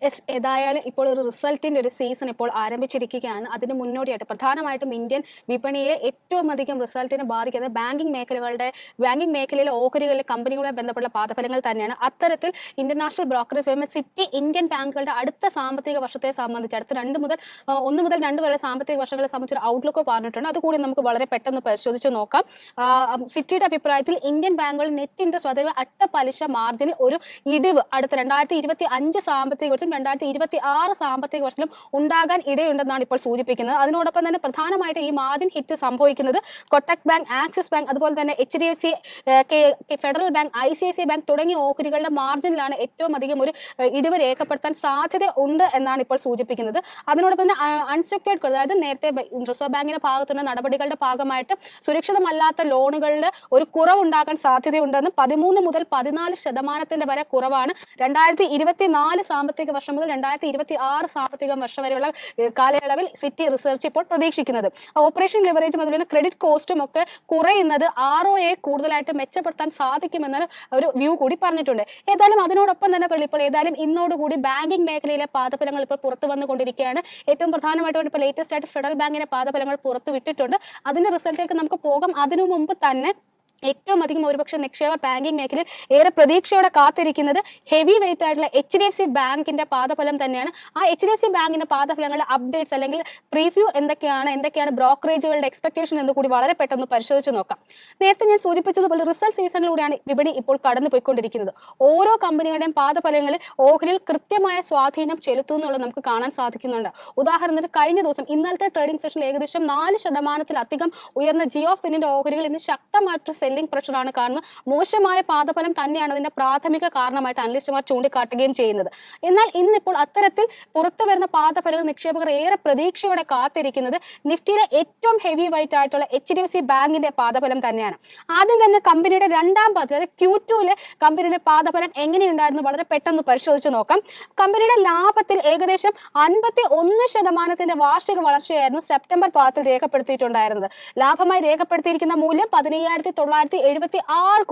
Yes, ഏതായാലും ഇപ്പോൾ ഒരു റിസൾട്ടിന്റെ ഒരു സീസൺ ഇപ്പോൾ ആരംഭിച്ചിരിക്കുകയാണ്. അതിന് മുന്നോടിയായിട്ട് പ്രധാനമായിട്ടും ഇന്ത്യൻ വിപണിയെ ഏറ്റവും അധികം റിസൾട്ടിനെ ബാധിക്കുന്നത് ബാങ്കിംഗ് മേഖലയിലെ ഓഹരികളിലെ കമ്പനികളുമായി ബന്ധപ്പെട്ട പാദഫലങ്ങൾ തന്നെയാണ്. അത്തരത്തിൽ international brokerage firm city Indian ബാങ്കുകളുടെ അടുത്ത സാമ്പത്തിക വർഷത്തെ സംബന്ധിച്ച് അടുത്ത 1 മുതൽ 2 വരെ സാമ്പത്തിക വർഷങ്ങളെ സംബന്ധിച്ച് ഔട്ട്ലുക്ക് പറഞ്ഞിട്ടുണ്ട്. അതുകൂടി നമുക്ക് വളരെ പെട്ടെന്ന് പരിശോധിച്ച് നോക്കാം. സിറ്റിയുടെ അഭിപ്രായത്തിൽ ഇന്ത്യൻ ബാങ്കുകൾ നെറ്റ് ഇൻട്രസ്റ്റ് അതായത് അട്ട പലിശ മാർജിനിൽ ഒരു ഇടിവ് അടുത്ത 2025 സാമ്പത്തിക വർഷം 2026 സാമ്പത്തിക വർഷത്തിലും ഉണ്ടാകാൻ ഇടയുണ്ടെന്നാണ് ഇപ്പോൾ സൂചിപ്പിക്കുന്നത്. അതിനോടൊപ്പം തന്നെ പ്രധാനമായിട്ട് ഈ മാർജിൻ ഹിറ്റ് സംഭവിക്കുന്നത് കൊട്ടക് ബാങ്ക്, ആക്സിസ് ബാങ്ക്, അതുപോലെ തന്നെ HDFC, federal bank, ICICI bank തുടങ്ങിയ ഓഹരികളുടെ മാർജിനിലാണ് ഏറ്റവും അധികം ഒരു ഇടിവ് രേഖപ്പെടുത്താൻ സാധ്യത ഉണ്ട് എന്നാണ് ഇപ്പോൾ സൂചിപ്പിക്കുന്നത്. അതിനോടൊപ്പം തന്നെ അൺസെക്യൂർഡ്, അതായത് നേരത്തെ റിസർവ് ബാങ്കിന്റെ ഭാഗത്തുള്ള നടപടികളുടെ ഭാഗമായിട്ട് സുരക്ഷിതമല്ലാത്ത ലോണുകളിൽ ഒരു കുറവുണ്ടാകാൻ സാധ്യതയുണ്ടെന്നും 13 മുതൽ 14% വരെ കുറവാണ് 2024 സാമ്പത്തിക വർഷം മുതൽ 2026 സാമ്പത്തിക വർഷം വരെയുള്ള കാലയളവിൽ സിറ്റി റിസർച്ച് ഇപ്പോൾ പ്രതീക്ഷിക്കുന്നത്. ഓപ്പറേഷൻ ലിവറേജും അതുപോലെ ക്രെഡിറ്റ് കോസ്റ്റും ഒക്കെ കുറയുന്നത് ROA കൂടുതലായിട്ട് മെച്ചപ്പെടുത്താൻ സാധിക്കുമെന്ന ഒരു വ്യൂ കൂടി പറഞ്ഞിട്ടുണ്ട്. ഏതായാലും അതിനോടൊപ്പം തന്നെ ഇപ്പോൾ ഇന്നോടുകൂടി ബാങ്കിംഗ് മേഖലയിലെ പാദഫലങ്ങൾ ഇപ്പോൾ പുറത്തു വന്നുകൊണ്ടിരിക്കുകയാണ്. ഏറ്റവും പ്രധാനമായിട്ട് ഇപ്പോൾ ലേറ്റസ്റ്റ് ആയിട്ട് ഫെഡറൽ ബാങ്കിന്റെ പാദഫലങ്ങൾ പുറത്തു വിട്ടിട്ടുണ്ട്. അതിന്റെ റിസൾട്ടിലേക്ക് നമുക്ക് പോകാം. അതിനു മുമ്പ് തന്നെ ഏറ്റവും അധികം ഒരുപക്ഷെ നിക്ഷേപർ ബാങ്കിംഗ് മേഖലയിൽ ഏറെ പ്രതീക്ഷയോടെ കാത്തിരിക്കുന്നത് ഹെവി വെയിറ്റ് ആയിട്ടുള്ള HDFC ബാങ്കിന്റെ പാദഫലം തന്നെയാണ്. ആ HDFC ബാങ്കിന്റെ പാദഫലങ്ങളുടെ അപ്ഡേറ്റ്സ് അല്ലെങ്കിൽ പ്രീവ്യൂ എന്തൊക്കെയാണ് ബ്രോക്കറേജുകളുടെ എക്സ്പെക്ടേഷൻ എന്ന് കൂടി വളരെ പെട്ടെന്ന് പരിശോധിച്ച് നോക്കാം. നേരത്തെ ഞാൻ സൂചിപ്പിച്ചതുപോലെ റിസൾട്ട് സീസണിലൂടെയാണ് വിപണി ഇപ്പോൾ കടന്നു പോയിക്കൊണ്ടിരിക്കുന്നത്. ഓരോ കമ്പനികളുടെയും പാദഫലങ്ങളിൽ ഓഹരിയിൽ കൃത്യമായ സ്വാധീനം ചെലുത്തും എന്നുള്ളത് നമുക്ക് കാണാൻ സാധിക്കുന്നുണ്ട്. ഉദാഹരണത്തിന് കഴിഞ്ഞ ദിവസം ഇന്നലത്തെ ട്രേഡിംഗ് സെഷനിൽ ഏകദേശം 4% ഉയർന്ന ജിയോ ഫിനിന്റെ ഓഹരികൾ ഇന്ന് ശക്തമായിട്ട് സെല്ലിംഗ് പ്രഷറാണ് കാണുന്നത്. മോശമായ പാദഫലം തന്നെയാണ് അതിന്റെ പ്രാഥമിക കാരണമായിട്ട് അനലിസ്റ്റുമാർ ചൂണ്ടിക്കാട്ടുകയും ചെയ്യുന്നത്. എന്നാൽ ഇന്നിപ്പോൾ അത്തരത്തിൽ പുറത്തു വരുന്ന പാദഫലങ്ങൾ നിക്ഷേപകർ ഏറെ പ്രതീക്ഷയോടെ കാത്തിരിക്കുന്നത് നിഫ്റ്റിയിലെ ഏറ്റവും ഹെവി വെയിറ്റ് ആയിട്ടുള്ള HDFC ബാങ്കിന്റെ പാദഫലം തന്നെയാണ്. ആദ്യം തന്നെ കമ്പനിയുടെ രണ്ടാം പാദത്തിൽ അതായത് Q2 കമ്പനിയുടെ പാദഫലം എങ്ങനെയുണ്ടായിരുന്നു വളരെ പെട്ടെന്ന് പരിശോധിച്ച് നോക്കാം. കമ്പനിയുടെ ലാഭത്തിൽ ഏകദേശം 51% വാർഷിക വളർച്ചയായിരുന്നു സെപ്റ്റംബർ പാദത്തിൽ രേഖപ്പെടുത്തിയിട്ടുണ്ടായിരുന്നത്. ലാഭമായി രേഖപ്പെടുത്തിയിരിക്കുന്ന മൂല്യം 15,976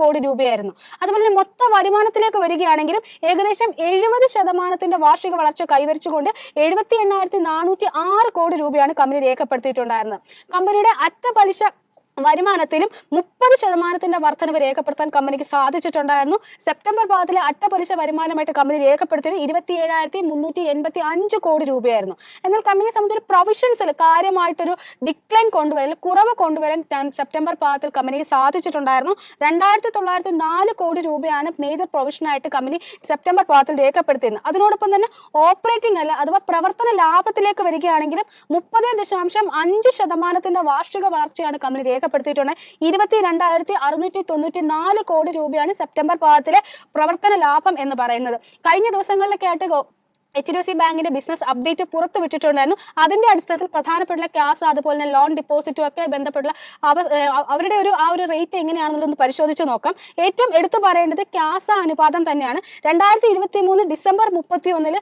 കോടി രൂപയായിരുന്നു. അതുപോലെ തന്നെ മൊത്ത വരുമാനത്തിലേക്ക് വരികയാണെങ്കിലും ഏകദേശം 70% വാർഷിക വളർച്ച കൈവരിച്ചുകൊണ്ട് 78,406 കോടി രൂപയാണ് കമ്പനി രേഖപ്പെടുത്തിയിട്ടുണ്ടായിരുന്നത്. കമ്പനിയുടെ അറ്റ പലിശ വരുമാനത്തിലും 30% വർധനവ് രേഖപ്പെടുത്താൻ കമ്പനിക്ക് സാധിച്ചിട്ടുണ്ടായിരുന്നു. സെപ്റ്റംബർ പാദത്തിലെ അറ്റപലിശ വരുമാനമായിട്ട് കമ്പനി രേഖപ്പെടുത്തിയത് 27,385 കോടി രൂപയായിരുന്നു. എന്നാൽ കമ്പനിയെ സംബന്ധിച്ച് പ്രൊവിഷൻസിൽ കാര്യമായിട്ടൊരു ഡിക്ലൈൻ കൊണ്ടുവരാൻ, കുറവ് കൊണ്ടുവരാൻ സെപ്റ്റംബർ പാദത്തിൽ കമ്പനിക്ക് സാധിച്ചിട്ടുണ്ടായിരുന്നു. 2,904 കോടി രൂപയാണ് മേജർ പ്രൊവിഷനായിട്ട് കമ്പനി സെപ്റ്റംബർ പാദത്തിൽ രേഖപ്പെടുത്തിയിരുന്നത്. അതിനോടൊപ്പം തന്നെ ഓപ്പറേറ്റിംഗ് അഥവാ പ്രവർത്തന ലാഭത്തിലേക്ക് വരികയാണെങ്കിലും 30.5% വാർഷിക വളർച്ചയാണ് കമ്പനി രേഖപ്പെടുത്തിയിട്ടുണ്ട്. 22,694 കോടി രൂപയാണ് സെപ്റ്റംബർ പാദത്തിലെ പ്രവർത്തന ലാഭം എന്ന് പറയുന്നത്. കഴിഞ്ഞ ദിവസങ്ങളിലൊക്കെ ആയിട്ട് HDFC ബാങ്കിന്റെ ബിസിനസ് അപ്ഡേറ്റ് പുറത്തുവിട്ടിട്ടുണ്ടായിരുന്നു. അതിന്റെ അടിസ്ഥാനത്തിൽ പ്രധാനപ്പെട്ട ക്യാഷ് അതുപോലെ തന്നെ ലോൺ ഡിപ്പോസിറ്റും ഒക്കെ ബന്ധപ്പെട്ടുള്ള അവരുടെ ആ ഒരു റേറ്റ് എങ്ങനെയാണെന്നുള്ളത് പരിശോധിച്ച് നോക്കാം. ഏറ്റവും എടുത്തു പറയേണ്ടത് ക്യാഷ് അനുപാതം തന്നെയാണ്. 2023 ഡിസംബർ 31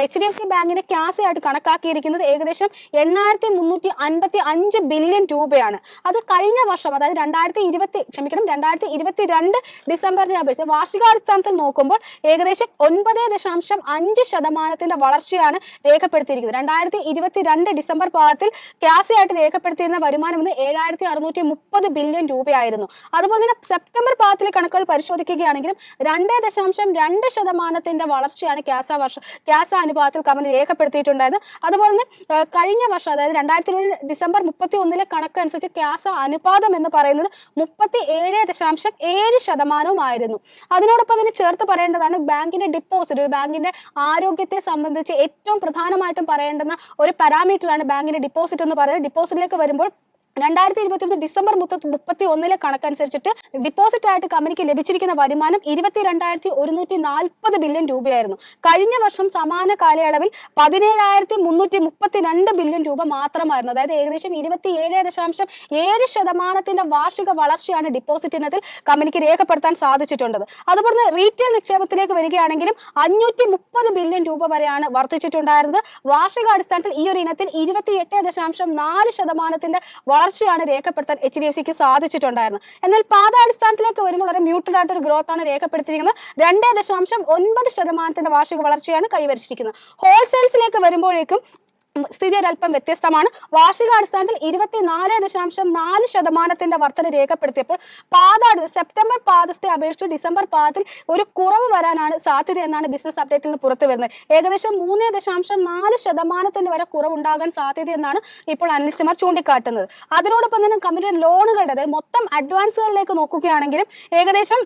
HDFC ബാങ്കിന്റെ ക്യാഷ് ആയിട്ട് കണക്കാക്കിയിരിക്കുന്നത് ഏകദേശം 8,355 ബില്യൺ രൂപയാണ്. അത് കഴിഞ്ഞ വർഷം അതായത് 2022 ഡിസംബറിനെ അപേക്ഷിച്ച് വാർഷികാടിസ്ഥാനത്തിൽ നോക്കുമ്പോൾ ഏകദേശം 9.5% വളർച്ചയാണ് രേഖപ്പെടുത്തിയിരിക്കുന്നത്. 2022 ഡിസംബർ പാദത്തിൽ ക്യാഷ് ആയിട്ട് രേഖപ്പെടുത്തിയിരുന്ന വരുമാനം 7,630 ബില്യൺ രൂപയായിരുന്നു. അതുപോലെ തന്നെ സെപ്റ്റംബർ പാദത്തിലെ കണക്കുകൾ പരിശോധിക്കുകയാണെങ്കിലും 2.2% വളർച്ചയാണ് ക്യാഷ് അനുപാതത്തിൽ കമ്പനി രേഖപ്പെടുത്തിയിട്ടുണ്ടായത്. അതുപോലെ തന്നെ കഴിഞ്ഞ വർഷം അതായത് 2020 ഡിസംബർ 31 കണക്കനുസരിച്ച് ക്യാഷ് അനുപാതം എന്ന് പറയുന്നത് 37.7% അതിനോടൊപ്പം തന്നെ ചേർത്ത് പറയേണ്ടതാണ് ബാങ്കിന്റെ ഡിപ്പോസിറ്റ്. ബാങ്കിന്റെ ആരോഗ്യത്തെ സംബന്ധിച്ച് ഏറ്റവും പ്രധാനമായിട്ടും പറയേണ്ടുന്ന ഒരു പാരാമീറ്ററാണ് ബാങ്കിന്റെ ഡിപ്പോസിറ്റ് എന്ന് പറയുന്നത്. ഡിപ്പോസിറ്റിലേക്ക് വരുമ്പോൾ 2021 ഡിസംബർ 31 കണക്കനുസരിച്ചിട്ട് ഡിപ്പോസിറ്റ് ആയിട്ട് കമ്പനിക്ക് ലഭിച്ചിരിക്കുന്ന വരുമാനം 22,140 ബില്യൺ രൂപയായിരുന്നു. കഴിഞ്ഞ വർഷം സമാന കാലയളവിൽ 17,332 ബില്യൺ രൂപ മാത്രമായിരുന്നു. അതായത് ഏകദേശം 27.7% വാർഷിക വളർച്ചയാണ് ഡിപ്പോസിറ്റ് ഇനത്തിൽ കമ്പനിക്ക് രേഖപ്പെടുത്താൻ സാധിച്ചിട്ടുള്ളത്. അതുപോലെ തന്നെ റീറ്റെയിൽ നിക്ഷേപത്തിലേക്ക് വരികയാണെങ്കിലും 530 ബില്യൺ രൂപ വരെയാണ് വർദ്ധിച്ചിട്ടുണ്ടായിരുന്നത്. വാർഷിക അടിസ്ഥാനത്തിൽ ഈ ഒരു ഇനത്തിൽ 28.4% വളർച്ചയാണ് രേഖപ്പെടുത്താൻ HDFCക്ക് സാധിച്ചിട്ടുണ്ടായിരുന്നത്. എന്നാൽ പാദാടിസ്ഥാനത്തിലേക്ക് വരുമ്പോൾ വളരെ മ്യൂട്ടഡ് ആയിട്ടൊരു ഗ്രോത്ത് ആണ് രേഖപ്പെടുത്തിയിരിക്കുന്നത്. 2.9% വാർഷിക വളർച്ചയാണ് കൈവരിച്ചിരിക്കുന്നത്. ഹോൾസെയിൽസിലേക്ക് വരുമ്പോഴേക്കും സ്ഥിതി ഒരല്പം വ്യത്യസ്തമാണ്. വാർഷികാടിസ്ഥാനത്തിൽ 24.4% വർധന രേഖപ്പെടുത്തിയപ്പോൾ സെപ്റ്റംബർ പാദത്തെ അപേക്ഷിച്ച് ഡിസംബർ പാദത്തിൽ ഒരു കുറവ് വരാനാണ് സാധ്യത എന്നാണ് ബിസിനസ് അപ്ഡേറ്റിൽ നിന്ന് പുറത്തു വരുന്നത്. ഏകദേശം 3.4% വരെ കുറവുണ്ടാകാൻ സാധ്യതയെന്നാണ് ഇപ്പോൾ അനലിസ്റ്റുമാർ ചൂണ്ടിക്കാട്ടുന്നത്. അതിനോടൊപ്പം തന്നെ കമ്പനിയുടെ ലോണുകളുടെ, അതായത് മൊത്തം അഡ്വാൻസുകളിലേക്ക് നോക്കുകയാണെങ്കിലും ഏകദേശം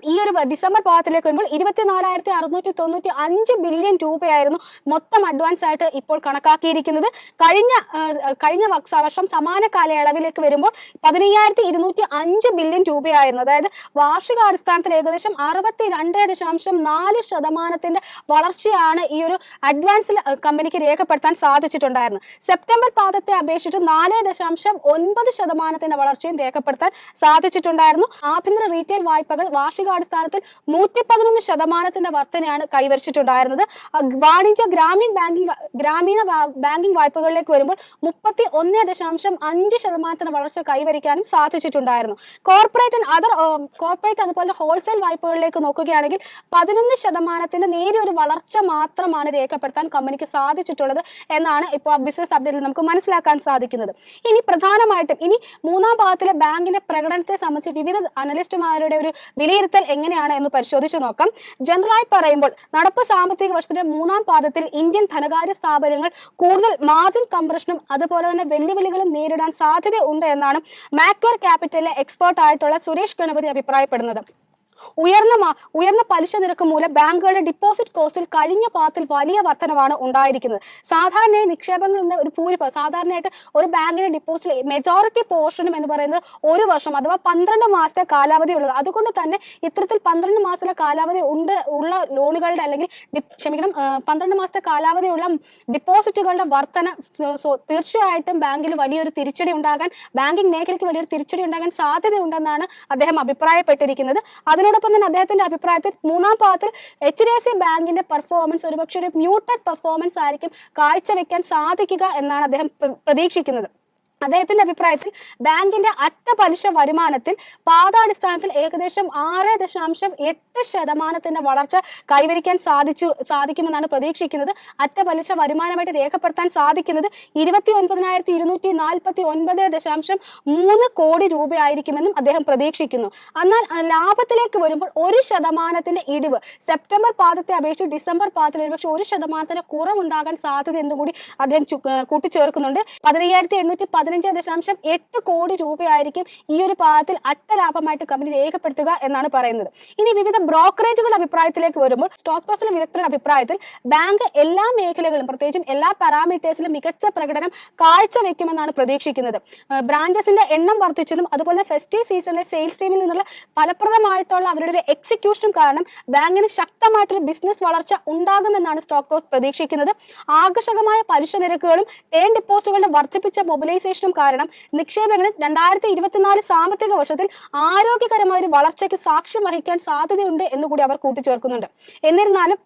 ഈ ഒരു ഡിസംബർ പാദത്തിലേക്ക് വരുമ്പോൾ 24,695 ബില്യൺ രൂപയായിരുന്നു മൊത്തം അഡ്വാൻസ് ആയിട്ട് ഇപ്പോൾ കണക്കാക്കിയിരിക്കുന്നത്. കഴിഞ്ഞ വർഷം സമാന കാലയളവിലേക്ക് വരുമ്പോൾ 15,205 ബില്യൺ രൂപയായിരുന്നു. അതായത് വാർഷികാടിസ്ഥാനത്തിൽ ഏകദേശം 62.4% വളർച്ചയാണ് ഈ ഒരു അഡ്വാൻസിൽ കമ്പനിക്ക് രേഖപ്പെടുത്താൻ സാധിച്ചിട്ടുണ്ടായിരുന്നത്. സെപ്റ്റംബർ പാദത്തെ അപേക്ഷിച്ച് 4.9% വളർച്ചയും രേഖപ്പെടുത്താൻ സാധിച്ചിട്ടുണ്ടായിരുന്നു. ആഭ്യന്തര റീറ്റെയിൽ വായ്പകൾ വാർഷിക അടിസ്ഥാനത്തിൽ 111% വർധനയാണ് കൈവരിച്ചിട്ടുണ്ടായിരുന്നത്. വാണിജ്യ ഗ്രാമീണ ബാങ്കിംഗ് വായ്പകളിലേക്ക് വരുമ്പോൾ 31.5% വളർച്ച കൈവരിക്കാനും സാധിച്ചിട്ടുണ്ടായിരുന്നു. കോർപ്പറേറ്റ് അതുപോലെ ഹോൾസെയിൽ വായ്പകളിലേക്ക് നോക്കുകയാണെങ്കിൽ 11% നേരിയൊരു വളർച്ച മാത്രമാണ് രേഖപ്പെടുത്താൻ കമ്പനിക്ക് സാധിച്ചിട്ടുള്ളത് എന്നാണ് ഇപ്പോൾ ബിസിനസ് അപ്ഡേറ്റിൽ നമുക്ക് മനസ്സിലാക്കാൻ സാധിക്കുന്നത്. ഇനി പ്രധാനമായിട്ടും മൂന്നാം ഭാഗത്തിലെ ബാങ്കിന്റെ പ്രകടനത്തെ സംബന്ധിച്ച് വിവിധ അനലിസ്റ്റുമാരുടെ ഒരു വിലയിരുത്തൽ എങ്ങനെയാണ് എന്ന് പരിശോധിച്ചു നോക്കാം. ജനറലായി പറയുമ്പോൾ നടപ്പ് സാമ്പത്തിക വർഷത്തിന്റെ മൂന്നാം പാദത്തിൽ ഇന്ത്യൻ ധനകാര്യ സ്ഥാപനങ്ങൾ കൂടുതൽ മാർജിൻ കംപ്രഷനും അതുപോലെ തന്നെ വെല്ലുവിളികളും നേരിടാൻ സാധ്യതയുണ്ട് എന്നാണ് മാക്വർ ക്യാപിറ്റലിലെ എക്സ്പേർട്ട് ആയിട്ടുള്ള സുരേഷ് ഗണപതി അഭിപ്രായപ്പെടുന്നത്. ഉയർന്ന പലിശ നിരക്ക് മൂലം ബാങ്കുകളുടെ ഡിപ്പോസിറ്റ് കോസ്റ്റിൽ കഴിഞ്ഞ പാദത്തിൽ വലിയ വർധനവാണ് ഉണ്ടായിരിക്കുന്നത്. സാധാരണയായി നിക്ഷേപങ്ങളുടെ ഒരു സാധാരണയായിട്ട് ഒരു ബാങ്കിന്റെ ഡിപ്പോസിറ്റ് മെജോറിറ്റി പോർഷനും എന്ന് പറയുന്നത് ഒരു വർഷം അഥവാ 12 മാസത്തെ കാലാവധി ഉള്ളത്. അതുകൊണ്ട് തന്നെ ഇത്തരത്തിൽ 12 മാസത്തെ കാലാവധി ഉള്ള ലോണുകളുടെ അല്ലെങ്കിൽ 12 മാസത്തെ കാലാവധിയുള്ള ഡിപ്പോസിറ്റുകളുടെ വർധന തീർച്ചയായിട്ടും ബാങ്കിന് വലിയൊരു തിരിച്ചടി ഉണ്ടാകാൻ, ബാങ്കിംഗ് മേഖലയ്ക്ക് വലിയൊരു തിരിച്ചടി ഉണ്ടാകാൻ സാധ്യതയുണ്ടെന്നാണ് അദ്ദേഹം അഭിപ്രായപ്പെട്ടിരിക്കുന്നത്. അതിനോടൊപ്പം തന്നെ അദ്ദേഹത്തിന്റെ അഭിപ്രായത്തിൽ മൂന്നാം പാദത്തിൽ HDFC ബാങ്കിന്റെ പെർഫോമൻസ് ഒരുപക്ഷെ ഒരു മ്യൂട്ടഡ് പെർഫോമൻസ് ആയിരിക്കും കാഴ്ചവെക്കാൻ സാധിക്കുക എന്നാണ് അദ്ദേഹം പ്രതീക്ഷിക്കുന്നത്. അദ്ദേഹത്തിന്റെ അഭിപ്രായത്തിൽ ബാങ്കിന്റെ അറ്റ പലിശ വരുമാനത്തിൽ പാദാടിസ്ഥാനത്തിൽ ഏകദേശം 6.8% വളർച്ച കൈവരിക്കാൻ സാധിക്കുമെന്നാണ് പ്രതീക്ഷിക്കുന്നത്. അറ്റ പലിശ വരുമാനമായിട്ട് രേഖപ്പെടുത്താൻ സാധിക്കുന്നത് 29,249.3 കോടി രൂപയായിരിക്കുമെന്നും അദ്ദേഹം പ്രതീക്ഷിക്കുന്നു. എന്നാൽ ലാഭത്തിലേക്ക് വരുമ്പോൾ 1% ഇടിവ് സെപ്റ്റംബർ പാദത്തെ അപേക്ഷിച്ച് ഡിസംബർ പാദത്തിൽ ഒരുപക്ഷെ 1% കുറവുണ്ടാകാൻ സാധ്യത എന്നുകൂടി അദ്ദേഹം കൂട്ടിച്ചേർക്കുന്നുണ്ട്. 15,815.8 കോടി രൂപയായിരിക്കും ഈ ഒരു പാദത്തിൽ അറ്റ ലാഭമായിട്ട് കമ്പനി രേഖപ്പെടുത്തുക എന്നാണ് പറയുന്നത്. ഇനി വിവിധ ബ്രോക്കറേജുകളുടെ അഭിപ്രായത്തിലേക്ക് വരുമ്പോൾ സ്റ്റോക്ക് പോസ്റ്റിലെ വിദഗ്ധരുടെ അഭിപ്രായത്തിൽ ബാങ്ക് എല്ലാ മേഖലകളും പ്രത്യേകിച്ചും എല്ലാ പാരാമീറ്റേഴ്സിലും മികച്ച പ്രകടനം കാഴ്ചവെക്കുമെന്നാണ് പ്രതീക്ഷിക്കുന്നത്. ബ്രാഞ്ചസിന്റെ എണ്ണം വർദ്ധിച്ചതും അതുപോലെ ഫെസ്റ്റീവ് സീസണിലെ സെയിൽസ് ടീമിൽ നിന്നുള്ള ഫലപ്രദമായിട്ടുള്ള അവരുടെ ഒരു എക്സിക്യൂഷനും കാരണം ബാങ്കിന് ശക്തമായിട്ടൊരു ബിസിനസ് വളർച്ച ഉണ്ടാകുമെന്നാണ് സ്റ്റോക്ക് പോസ്റ്റ് പ്രതീക്ഷിക്കുന്നത്. ആകർഷകമായ പലിശ നിരക്കുകളും ടേം ഡിപ്പോസിറ്റുകളുടെ വർദ്ധിപ്പിച്ച മൊബിലൈസേഷനും കാരണം നിക്ഷേപങ്ങളിൽ 2024 സാമ്പത്തിക വർഷത്തിൽ ആരോഗ്യകരമായ ഒരു വളർച്ചയ്ക്ക് സാക്ഷ്യം വഹിക്കാൻ സാധ്യതയുണ്ട് എന്നുകൂടി അവർ കൂട്ടിച്ചേർക്കുന്നുണ്ട്. എന്നിരുന്നാലും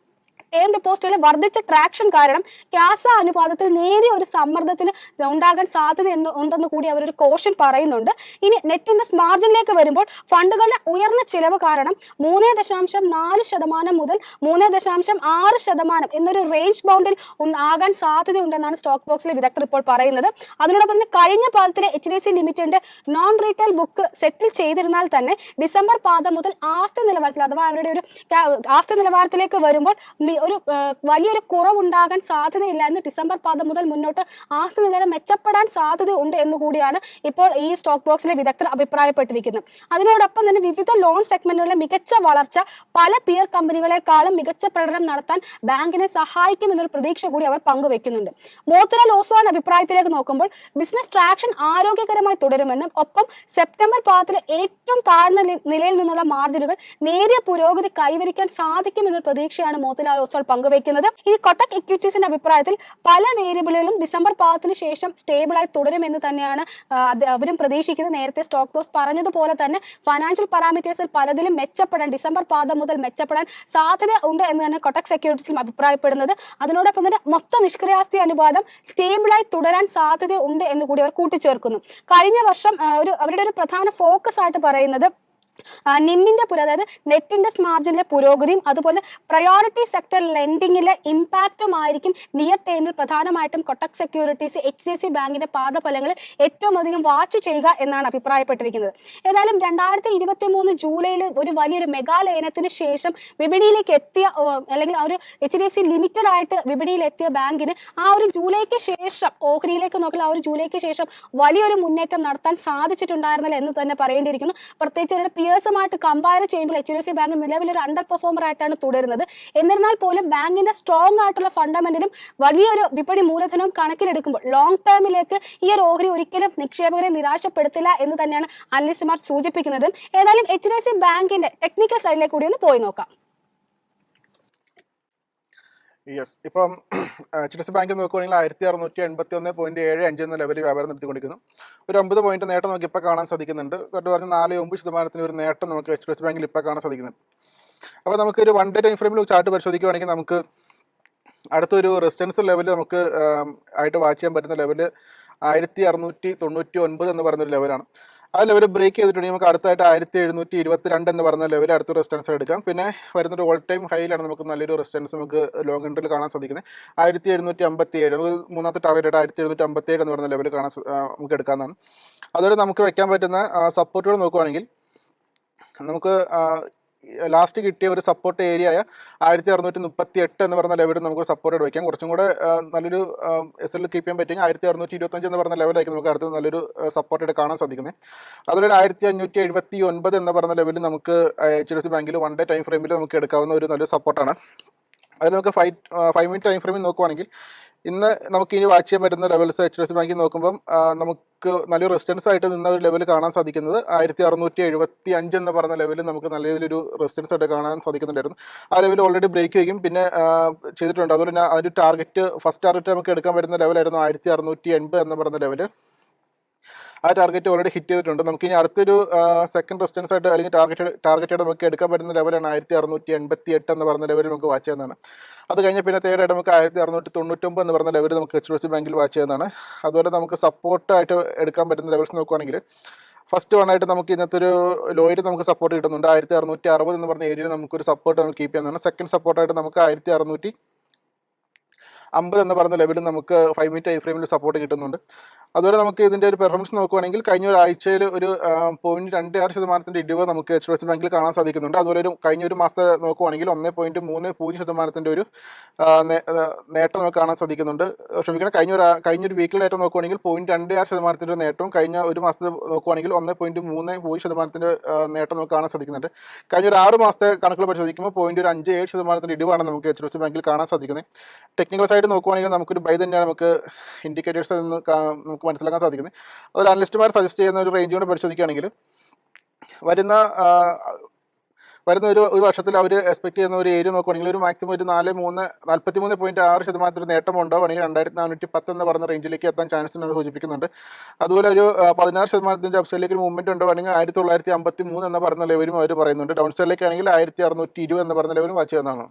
ടേം ഡിപ്പോസിറ്റുകളിൽ വർദ്ധിച്ച ട്രാക്ഷൻ കാരണം ക്യാസ അനുപാതത്തിൽ നേരിയ ഒരു സമ്മർദ്ദത്തിന് ഉണ്ടാകാൻ സാധ്യത ഉണ്ടെന്ന് കൂടി അവരൊരു കോഷൻ പറയുന്നുണ്ട്. ഇനി നെറ്റ് ഇൻട്രസ്റ്റ് മാർജിനിലേക്ക് വരുമ്പോൾ ഫണ്ടുകളുടെ ഉയർന്ന ചിലവ് കാരണം 3.4% മുതൽ 3.6% എന്നൊരു റേഞ്ച് ബൗണ്ടിൽ ആകാൻ സാധ്യതയുണ്ടെന്നാണ് സ്റ്റോക്ക് ബോക്സിലെ വിദഗ്ധർ ഇപ്പോൾ പറയുന്നത്. അതിനോടൊപ്പം തന്നെ കഴിഞ്ഞ പാദത്തിലെ HDFC ലിമിറ്റഡിന്റെ നോൺ റീറ്റെയിൽ ബുക്ക് സെറ്റിൽ ചെയ്തിരുന്നാൽ തന്നെ ഡിസംബർ പാദം മുതൽ ആസ്തി നിലവാരത്തിൽ അഥവാ അവരുടെ ഒരു ആസ്തി നിലവാരത്തിലേക്ക് വരുമ്പോൾ ഒരു വലിയൊരു കുറവുണ്ടാകാൻ സാധ്യതയില്ല എന്ന് ഡിസംബർ പാദം മുതൽ മുന്നോട്ട് ആസ്തി നിലവാരം മെച്ചപ്പെടാൻ സാധ്യതയുണ്ട് എന്നുകൂടിയാണ് ഇപ്പോൾ ഈ സ്റ്റോക്ക് ബോക്സിലെ വിദഗ്ധർ അഭിപ്രായപ്പെട്ടിരിക്കുന്നത്. അതിനോടൊപ്പം തന്നെ വിവിധ ലോൺ സെഗ്മെന്റുകളിലെ മികച്ച വളർച്ച പല പിയർ കമ്പനികളെക്കാളും മികച്ച പ്രകടനം നടത്താൻ ബാങ്കിനെ സഹായിക്കുമെന്നൊരു പ്രതീക്ഷ കൂടി അവർ പങ്കുവെക്കുന്നുണ്ട്. മോത്തിലാൽ ഓസ്വാൾ അഭിപ്രായത്തിലേക്ക് നോക്കുമ്പോൾ ബിസിനസ് ട്രാക്ഷൻ ആരോഗ്യകരമായി തുടരുമെന്നും ഒപ്പം സെപ്റ്റംബർ പാദത്തിലെ ഏറ്റവും താഴ്ന്ന നിലയിൽ നിന്നുള്ള മാർജിനുകൾ നേരിയ പുരോഗതി കൈവരിക്കാൻ സാധിക്കുമെന്നൊരു പ്രതീക്ഷയാണ് മോത്തിലാൽ ഓസ്വാൾ പങ്കുവയ്ക്കുന്നത്. ഈ കൊട്ടക് ഇക്വിറ്റീസിന്റെ അഭിപ്രായത്തിൽ പല വേരിയബിളുകളും ഡിസംബർ പാദത്തിന് ശേഷം സ്റ്റേബിളായി തുടരുമെന്ന് തന്നെയാണ് അവരും പ്രതീക്ഷിക്കുന്നത്. നേരത്തെ സ്റ്റോക്ക് പോസ്റ്റ് പറഞ്ഞതുപോലെ തന്നെ ഫൈനാൻഷ്യൽ പാരാമീറ്റേഴ്സിൽ പലതിലും മെച്ചപ്പെടാൻ ഡിസംബർ പാദം മുതൽ മെച്ചപ്പെടാൻ സാധ്യത ഉണ്ട് എന്ന് തന്നെ കൊട്ടക് സെക്യൂരിറ്റീസും അഭിപ്രായപ്പെടുന്നത്. അതിനോടൊപ്പം തന്നെ മൊത്ത നിഷ്ക്രിയാസ്തി അനുപാതം സ്റ്റേബിളായി തുടരാൻ സാധ്യത ഉണ്ട് എന്ന് കൂടി അവർ കൂട്ടിച്ചേർക്കുന്നു. കഴിഞ്ഞ വർഷം അവരുടെ ഒരു പ്രധാന ഫോക്കസ് ആയിട്ട് പറയുന്നത് നിമ്മിന്റെ അതായത് നെറ്റ് ഇൻട്രസ്റ്റ് മാർജിനിലെ പുരോഗതിയും അതുപോലെ പ്രയോറിറ്റി സെക്ടർ ലെൻഡിങ്ങിലെ ഇമ്പാക്റ്റുമായിരിക്കും നിയർ ടൈമിൽ പ്രധാനമായിട്ടും കൊട്ടക് സെക്യൂരിറ്റീസ് HDFC ബാങ്കിന്റെ പാദഫലങ്ങൾ ഏറ്റവും അധികം വാച്ച് ചെയ്യുക എന്നാണ് അഭിപ്രായപ്പെട്ടിരിക്കുന്നത്. ഏതായാലും 2023 ജൂലൈയിൽ ഒരു വലിയൊരു മെഗാ ലയനത്തിന് ശേഷം വിപണിയിലേക്ക് എത്തിയ അല്ലെങ്കിൽ ഒരു HDFC ലിമിറ്റഡ് ആയിട്ട് വിപണിയിൽ എത്തിയ ബാങ്കിന് ആ ഒരു ജൂലൈക്ക് ശേഷം ഓഹരിയിലേക്ക് നോക്കിയാൽ ആ ഒരു ജൂലൈക്ക് ശേഷം വലിയൊരു മുന്നേറ്റം നടത്താൻ സാധിച്ചിട്ടുണ്ടായിരുന്നില്ല എന്ന് തന്നെ പറയേണ്ടിയിരിക്കുന്നു. പ്രത്യേകിച്ച് അവരുടെ പിയേഴ്സുമായിട്ട് കമ്പയർ ചെയ്യുമ്പോൾ HDFC ബാങ്ക് നിലവിലൊരു അണ്ടർ പെർഫോമർ ആയിട്ടാണ് തുടരുന്നത്. എന്നിരുന്നാൽ പോലും ബാങ്കിന്റെ സ്ട്രോങ് ആയിട്ടുള്ള ഫണ്ടമെന്റിനും വലിയൊരു വിപണി മൂലധനവും കണക്കിലെടുക്കുമ്പോൾ ലോങ് ടേമിലേക്ക് ഈ ഒരു ഓഹരി ഒരിക്കലും നിക്ഷേപകരെ നിരാശപ്പെടുത്തില്ല എന്ന് തന്നെയാണ് അനലിസ്റ്റുമാർ സൂചിപ്പിക്കുന്നത്. ഏതായാലും HDFC ബാങ്കിന്റെ ടെക്നിക്കൽ സൈഡിലേക്ക് കൂടി ഒന്ന് പോയി നോക്കാം. യെസ്, ഇപ്പം HDFC ബാങ്ക് നോക്കുകയാണെങ്കിൽ 1681.75 എന്ന ലെവലിൽ വ്യാപാരം നടത്തിക്കൊണ്ടിരിക്കുന്നു. ഒരു 9 പോയിന്റ് നേട്ടം നമുക്ക് ഇപ്പോൾ കാണാൻ സാധിക്കുന്നുണ്ട്. കറക്റ്റ് പറഞ്ഞാൽ 4.9% ഒരു നേട്ടം നമുക്ക് HDFC ബാങ്കിൽ ഇപ്പോൾ കാണാൻ സാധിക്കുന്നുണ്ട്. അപ്പോൾ നമുക്കൊരു 1 ഡേ ടൈം ഫ്രെയിമിൽ ചാർട്ട് പരിശോധിക്കുകയാണെങ്കിൽ നമുക്ക് അടുത്തൊരു റെസിസ്റ്റൻസ് ലെവൽ നമുക്ക് ആയിട്ട് വാച്ച് ചെയ്യാൻ പറ്റുന്ന ലെവൽ 1699 എന്ന് പറയുന്നൊരു ലെവലാണ്. ആ ലെവൽ ബ്രേക്ക് ചെയ്തിട്ടുണ്ടെങ്കിൽ നമുക്ക് അടുത്തായിട്ട് 1722 എന്ന് പറഞ്ഞ ലെവൽ അടുത്ത റെസിസ്റ്റൻസ് എടുക്കാം. പിന്നെ വരുന്നൊരു ഓൾ ടൈം ഹൈയിലാണ് നമുക്ക് നല്ലൊരു റെസിസ്റ്റൻസ് നമുക്ക് ലോങ് എൻട്രിൽ കാണാൻ സാധിക്കുന്നത്. 1757 നമുക്ക് മൂന്നാമത്തെ ടാർഗറ്റ് 1757 എന്ന് പറഞ്ഞ ലെവൽ കാണാൻ നമുക്ക് എടുക്കാവുന്നതാണ്. അതുപോലെ നമുക്ക് വെക്കാൻ പറ്റുന്ന സപ്പോർട്ടുകൾ നോക്കുകയാണെങ്കിൽ നമുക്ക് ലാസ്റ്റ് കിട്ടിയ ഒരു സപ്പോർട്ട് ഏരിയ ആയ 1638 എന്ന് പറഞ്ഞ ലെവലിൽ നമുക്ക് സപ്പോർട്ട് വയ്ക്കാം. കുറച്ചും കൂടെ നല്ലൊരു SL കീപ്പ് ചെയ്യാൻ പറ്റുമെങ്കിൽ 1625 എന്ന് പറഞ്ഞ ലെവലായിരിക്കും നമുക്ക് അടുത്ത് നല്ലൊരു സപ്പോർട്ടായിട്ട് കാണാൻ സാധിക്കുന്നത്. അതുപോലെ 1579 എന്ന് പറഞ്ഞ ലെവലിൽ നമുക്ക് HDFC ബാങ്കിൽ 1 ഡേ ടൈം ഫ്രെയിമിൽ നമുക്ക് എടുക്കാവുന്ന ഒരു നല്ലൊരു സപ്പോർട്ടാണ്. അതിൽ നമുക്ക് 5 മിനിറ്റ് ടൈം ഫ്രെയിമിൽ നോക്കുവാണെങ്കിൽ ഇന്ന് നമുക്ക് ഇനി വാച്ച് ചെയ്യാൻ പറ്റുന്ന ലെവൽസ് HDFC ബാങ്കിൽ നോക്കുമ്പം നമുക്ക് നല്ലൊരു റെസിസ്റ്റൻസ് ആയിട്ട് നിന്ന ഒരു ലെവൽ കാണാൻ സാധിക്കുന്നത് 1675 എന്ന് പറഞ്ഞ ലെവലിൽ നമുക്ക് നല്ല രീതിയിലൊരു റെസിസ്റ്റൻസ് ആയിട്ട് കാണാൻ സാധിക്കുന്നുണ്ടായിരുന്നു. ആ ലെവൽ ഓൾറെഡി ബ്രേക്ക് ചെയ്യും പിന്നെ ചെയ്തിട്ടുണ്ട്. അതുപോലെ തന്നെ അതിൻ്റെ ഫസ്റ്റ് ടാർഗറ്റ് നമുക്ക് എടുക്കാൻ പറ്റുന്ന ലെവലായിരുന്നു 1680 എന്ന് പറഞ്ഞ ലെവൽ. ആ ടാർഗറ്റ് ഓൾറെഡി ഹിറ്റ് ചെയ്തിട്ടുണ്ട്. നമുക്ക് ഇനി അടുത്തൊരു സെക്കൻഡ് റെസിസ്റ്റൻസ് ആയിട്ട് അല്ലെങ്കിൽ ടാർഗറ്റായിട്ട് നമുക്ക് എടുക്കാൻ പറ്റുന്ന ലെവലാണ് 1688 എന്ന് പറഞ്ഞ ലെവലിൽ നമുക്ക് വാച്ച് ചെയ്യുന്നതാണ്. അത് കഴിഞ്ഞ പിന്നെ തേർഡായിട്ട് നമുക്ക് 1699 എന്ന് പറഞ്ഞ ലെവൽ നമുക്ക് HDFC ബാങ്കിൽ വാച്ച് ചെയ്യുന്നതാണ്. അതുപോലെ നമുക്ക് സപ്പോർട്ടായിട്ട് എടുക്കാൻ പറ്റുന്ന ലെവൽസ് നോക്കുകയാണെങ്കിൽ ഫസ്റ്റ് വണ്ണായിട്ട് നമുക്ക് ഇന്നത്തെ ഒരു ലോയിൽ നമുക്ക് സപ്പോർട്ട് കിട്ടുന്നുണ്ട്. 1660 എന്ന് പറഞ്ഞ ഏരിയയിൽ നമുക്കൊരു സപ്പോർട്ട് നമുക്ക് കീപ്പ് ചെയ്യുന്നതാണ്. സെക്കൻഡ് സപ്പോർട്ടായിട്ട് നമുക്ക് 1650 എന്ന് പറഞ്ഞ ലെവലിൽ നമുക്ക് 5 മിനിറ്റ് ടൈം ഫ്രെയിമിൽ സപ്പോർട്ട് കിട്ടുന്നുണ്ട്. അതുപോലെ നമുക്ക് ഇതിൻ്റെ ഒരു പെർഫോമൻസ് നോക്കുകയാണെങ്കിൽ കഴിഞ്ഞ ഒരാഴ്ചയിൽ ഒരു 0.26% ഇടിവ് നമുക്ക് HDFC ബാങ്കിൽ കാണാൻ സാധിക്കുന്നുണ്ട്. അതുപോലെ കഴിഞ്ഞ ഒരു മാസത്തെ നോക്കുകയാണെങ്കിൽ 1.30% ഒരു നേട്ടം നമുക്ക് കാണാൻ സാധിക്കുന്നുണ്ട്. ക്ഷമിക്കണം, കഴിഞ്ഞൊരു വീക്കിലായിട്ട് നോക്കുകയാണെങ്കിൽ 0.26% ഒരു നേട്ടവും കഴിഞ്ഞ ഒരു മാസത്തെ നോക്കുകയാണെങ്കിൽ 1.30% നേട്ടം നമുക്ക് കാണാൻ സാധിക്കുന്നുണ്ട്. കഴിഞ്ഞ ഒരു 6 മാസത്തെ കണക്കുകൾ പരിശോധിക്കുമ്പോൾ 0.57% ഇടിവാണ് നമുക്ക് HDFC ബാങ്കിൽ കാണാൻ സാധിക്കുന്നത്. ടെക്നിക്കൽ സൈഡ് നോക്കുകയാണെങ്കിൽ നമുക്കൊരു ബൈ തന്നെയാണ് നമുക്ക് ഇൻഡിക്കേറ്റേഴ്സ് നമുക്ക് മനസ്സിലാക്കാൻ സാധിക്കുന്നത്. അതുപോലെ അനലിസ്റ്റുമാർ സജസ്റ്റ് ചെയ്യുന്ന ഒരു റേഞ്ച് കൊണ്ട് പരിശോധിക്കുകയാണെങ്കിൽ വരുന്ന ഒരു വർഷത്തിൽ അവർ എക്സ്പെക്ട് ചെയ്യുന്ന ഒരു ഏരിയ നോക്കുകയാണെങ്കിൽ ഒരു മാക്സിമം ഒരു 43.6% നേട്ടം ഉണ്ടാവുകയാണെങ്കിൽ 2410 എന്ന് പറഞ്ഞ റേഞ്ചിലേക്ക് എത്താൻ ചാൻസ് ഉണ്ടെന്ന് സൂചിപ്പിക്കുന്നുണ്ട്. അതുപോലെ ഒരു 16% അപ്സൈഡിലേക്ക് മൂവ്മെന്റ് ഉണ്ടാവുകയാണെങ്കിൽ 1953 എന്ന് പറഞ്ഞ ലെവലും അവർ പറയുന്നുണ്ട്. ഡൗൺ സൈഡിലേക്കാണെങ്കിൽ 1620 എന്ന് പറഞ്ഞ ലെവലും വാച്ച് ചെയ്യുന്നതാണ്.